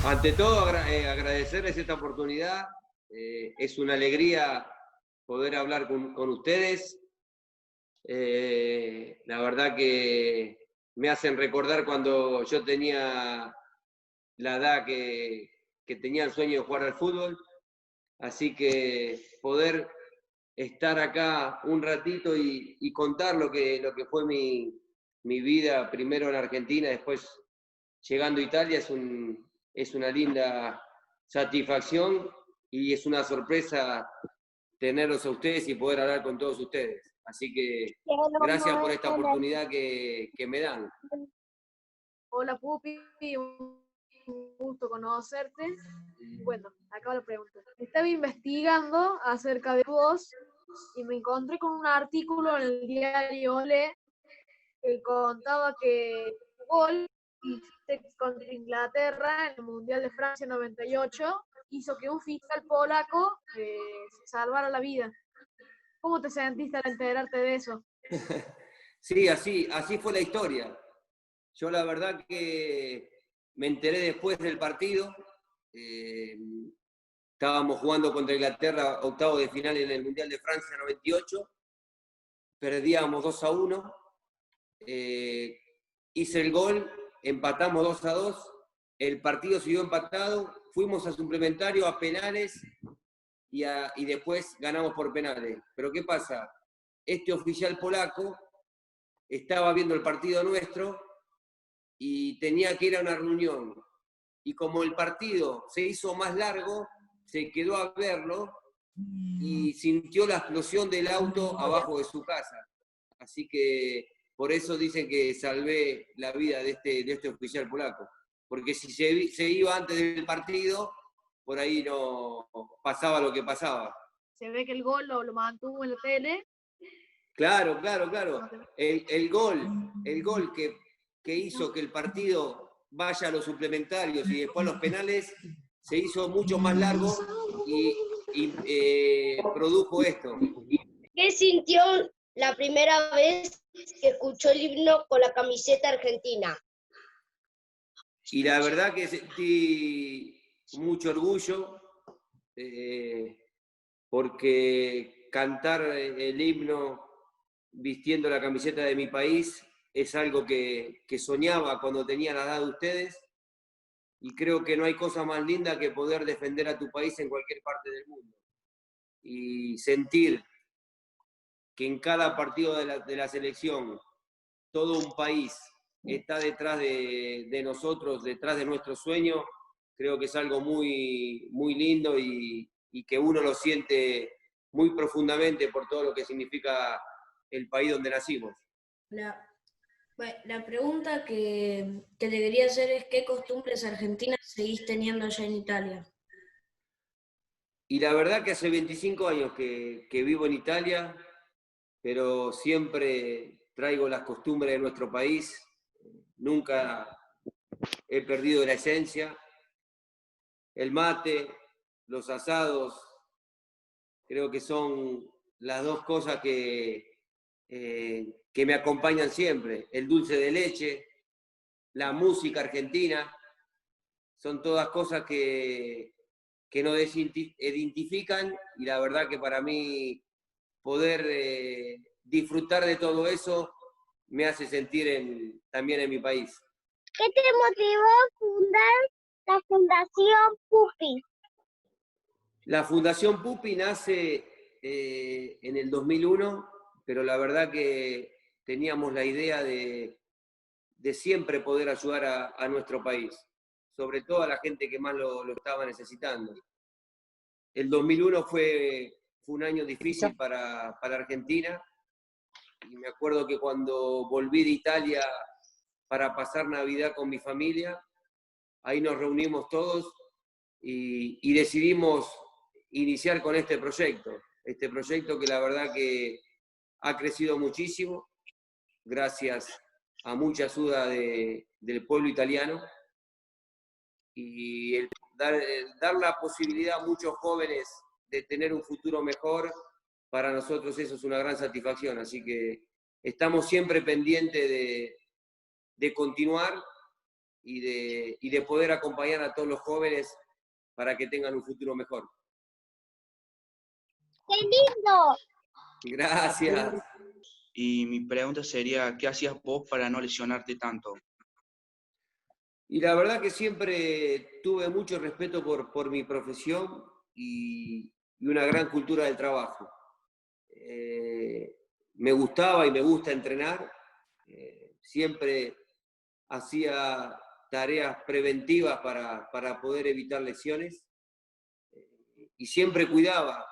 Ante todo, agradecerles esta oportunidad. Es una alegría poder hablar con ustedes. La verdad que me hacen recordar cuando yo tenía la edad que tenía el sueño de jugar al fútbol. Así que poder estar acá un ratito y contar lo que fue mi vida, primero en Argentina, después llegando a Italia, es una linda satisfacción y es una sorpresa tenerlos a ustedes y poder hablar con todos ustedes. Así que gracias por esta oportunidad que me dan. Hola Pupi, un gusto conocerte. Bueno, acá la pregunta. Estaba investigando acerca de vos y me encontré con un artículo en el diario Olé que contaba que tu gol que hiciste contra Inglaterra en el Mundial de Francia 98 hizo que un fiscal polaco se salvara la vida. ¿Cómo te sentiste al enterarte de eso? Sí, así fue la historia. Yo la verdad que me enteré después del partido. Estábamos jugando contra Inglaterra, octavo de final en el Mundial de Francia 98. Perdíamos 2-1. Hice el gol, empatamos 2-2. El partido siguió empatado. Fuimos a suplementario, a penales y después ganamos por penales. Pero ¿qué pasa? Este oficial polaco estaba viendo el partido nuestro y tenía que ir a una reunión. Y como el partido se hizo más largo, se quedó a verlo y sintió la explosión del auto abajo de su casa. Así que por eso dicen que salvé la vida de este oficial polaco. Porque si se iba antes del partido, por ahí no pasaba lo que pasaba. Se ve que el gol lo mantuvo en la tele. Claro. El gol que hizo que el partido vaya a los suplementarios y después a los penales se hizo mucho más largo y produjo esto. ¿Qué sintió la primera vez que escuchó el himno con la camiseta argentina? Y la verdad que sentí mucho orgullo porque cantar el himno vistiendo la camiseta de mi país es algo que soñaba cuando tenía la edad de ustedes y creo que no hay cosa más linda que poder defender a tu país en cualquier parte del mundo y sentir que en cada partido de la selección todo un país está detrás de nosotros, detrás de nuestro sueño, creo que es algo muy, muy lindo y que uno lo siente muy profundamente por todo lo que significa el país donde nacimos. La pregunta que le quería hacer es ¿qué costumbres argentinas seguís teniendo allá en Italia? Y la verdad que hace 25 años que vivo en Italia, pero siempre traigo las costumbres de nuestro país, nunca he perdido la esencia. El mate, los asados, creo que son las dos cosas que me acompañan siempre. El dulce de leche, la música argentina, son todas cosas que nos identifican y la verdad que para mí poder disfrutar de todo eso me hace sentir también en mi país. ¿Qué te motivó a fundar la Fundación Pupi? La Fundación Pupi nace en el 2001, pero la verdad que teníamos la idea de siempre poder ayudar a nuestro país, sobre todo a la gente que más lo estaba necesitando. El 2001 fue un año difícil para Argentina, y me acuerdo que cuando volví de Italia para pasar Navidad con mi familia, ahí nos reunimos todos y decidimos iniciar con este proyecto que la verdad que ha crecido muchísimo, gracias a mucha ayuda del pueblo italiano, y dar la posibilidad a muchos jóvenes de tener un futuro mejor, para nosotros eso es una gran satisfacción, así que estamos siempre pendientes de continuar y de poder acompañar a todos los jóvenes para que tengan un futuro mejor. ¡Qué lindo! Gracias. Y mi pregunta sería, ¿qué hacías vos para no lesionarte tanto? Y la verdad que siempre tuve mucho respeto por mi profesión y una gran cultura del trabajo. Me gustaba y me gusta entrenar. Siempre hacía tareas preventivas para poder evitar lesiones. Y siempre cuidaba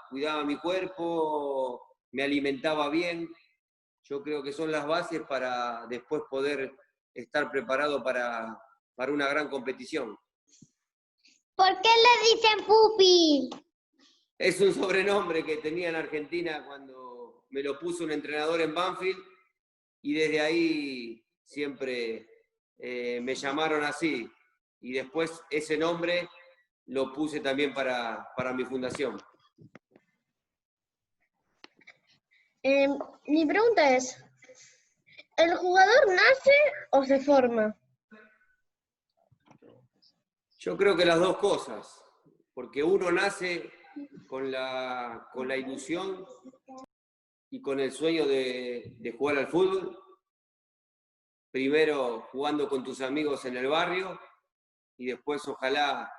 mi cuerpo, me alimentaba bien. Yo creo que son las bases para después poder estar preparado para una gran competición. ¿Por qué le dicen Pupi? Es un sobrenombre que tenía en Argentina cuando me lo puso un entrenador en Banfield y desde ahí siempre me llamaron así. Y después ese nombre lo puse también para mi fundación. Mi pregunta es, ¿el jugador nace o se forma? Yo creo que las dos cosas, porque uno nace con la ilusión y con el sueño de jugar al fútbol, primero jugando con tus amigos en el barrio y después ojalá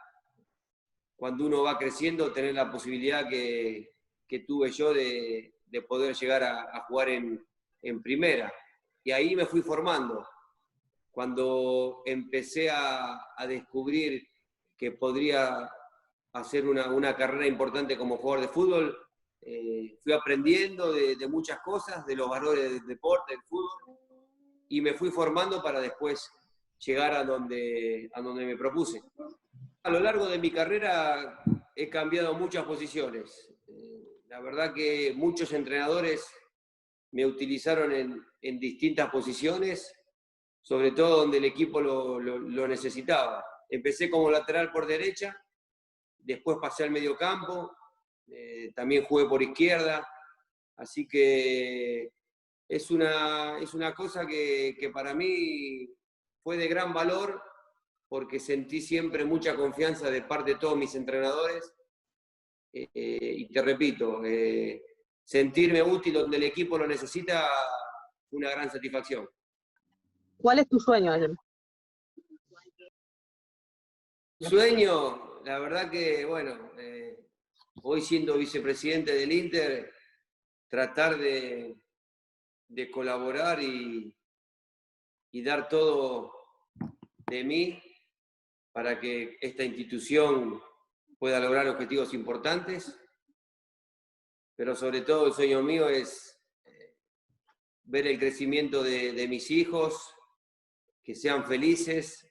cuando uno va creciendo tener la posibilidad que tuve yo de poder llegar a jugar en primera. Y ahí me fui formando. Cuando empecé a descubrir que podría hacer una carrera importante como jugador de fútbol, fui aprendiendo de muchas cosas, de los valores del deporte, del fútbol, y me fui formando para después llegar a donde me propuse. A lo largo de mi carrera he cambiado muchas posiciones. La verdad que muchos entrenadores me utilizaron en distintas posiciones, sobre todo donde el equipo lo necesitaba. Empecé como lateral por derecha, después pasé al mediocampo, también jugué por izquierda, así que es una cosa que para mí fue de gran valor porque sentí siempre mucha confianza de parte de todos mis entrenadores y te repito, sentirme útil donde el equipo lo necesita fue una gran satisfacción. ¿Cuál es tu sueño, Adrián? Sueño, la verdad que, bueno, hoy siendo vicepresidente del Inter, tratar de colaborar y dar todo de mí para que esta institución pueda lograr objetivos importantes, pero sobre todo el sueño mío es ver el crecimiento de mis hijos, que sean felices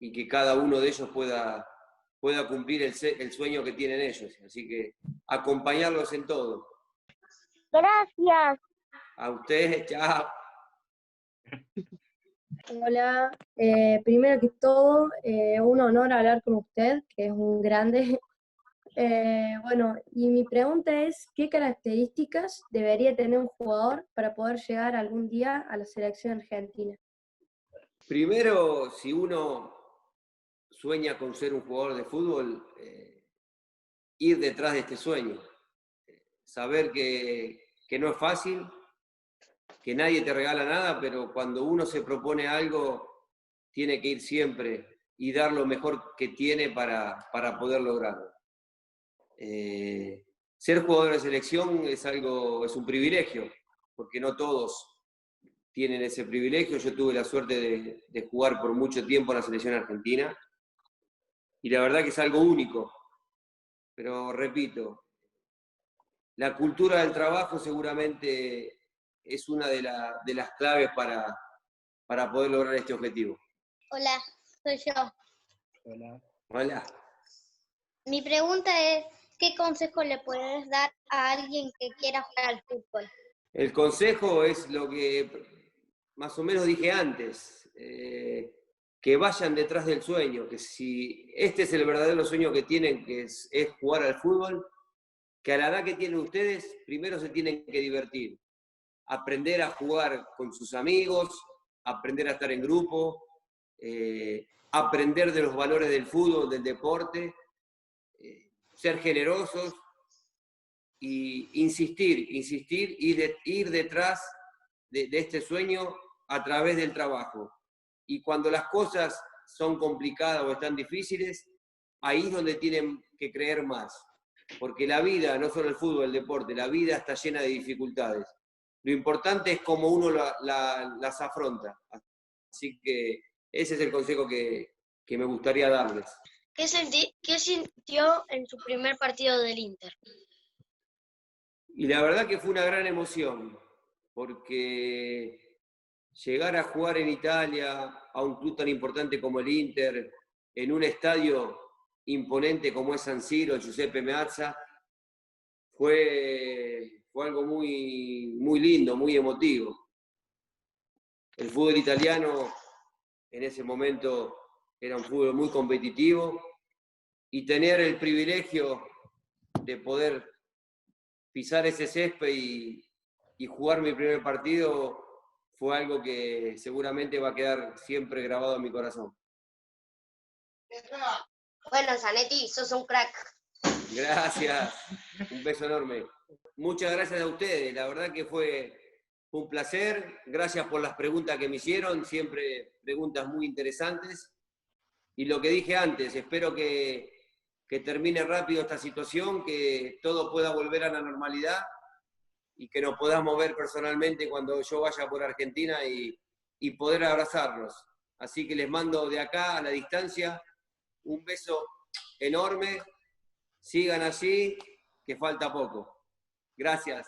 y que cada uno de ellos pueda cumplir el sueño que tienen ellos. Así que acompañarlos en todo. Gracias. A ustedes, chao. Hola, primero que todo, un honor hablar con usted, que es un grande. Bueno, y mi pregunta es, ¿qué características debería tener un jugador para poder llegar algún día a la selección argentina? Primero, si uno sueña con ser un jugador de fútbol, ir detrás de este sueño. Saber que no es fácil, que nadie te regala nada, pero cuando uno se propone algo, tiene que ir siempre y dar lo mejor que tiene para poder lograrlo. Ser jugador de selección es un privilegio, porque no todos tienen ese privilegio. Yo tuve la suerte de jugar por mucho tiempo en la selección argentina, y la verdad que es algo único. Pero repito, la cultura del trabajo seguramente es una de las claves para poder lograr este objetivo. Hola, soy yo. Hola. Hola. Mi pregunta es, ¿qué consejo le puedes dar a alguien que quiera jugar al fútbol? El consejo es lo que más o menos dije antes, que vayan detrás del sueño, que si este es el verdadero sueño que tienen, que es jugar al fútbol, que a la edad que tienen ustedes, primero se tienen que divertir, aprender a jugar con sus amigos, aprender a estar en grupo, aprender de los valores del fútbol, del deporte, ser generosos y insistir y ir detrás de este sueño a través del trabajo. Y cuando las cosas son complicadas o están difíciles, ahí es donde tienen que creer más. Porque la vida, no solo el fútbol, el deporte, la vida está llena de dificultades. Lo importante es cómo uno las afronta. Así que ese es el consejo que me gustaría darles. ¿Qué sintió en su primer partido del Inter? Y la verdad que fue una gran emoción, porque llegar a jugar en Italia, a un club tan importante como el Inter, en un estadio imponente como es San Siro, Giuseppe Meazza, fue algo muy, muy lindo, muy emotivo. El fútbol italiano en ese momento era un fútbol muy competitivo y tener el privilegio de poder pisar ese césped y jugar mi primer partido fue algo que seguramente va a quedar siempre grabado en mi corazón. Bueno, Zanetti, sos un crack. Gracias, un beso enorme. Muchas gracias a ustedes, la verdad que fue un placer. Gracias por las preguntas que me hicieron, siempre preguntas muy interesantes. Y lo que dije antes, espero que termine rápido esta situación, que todo pueda volver a la normalidad y que nos podamos ver personalmente cuando yo vaya por Argentina y poder abrazarnos. Así que les mando de acá a la distancia un beso enorme. Sigan así, que falta poco. Gracias.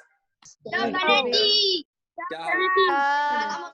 ¡Chao, Zanetti! Chao. Ah.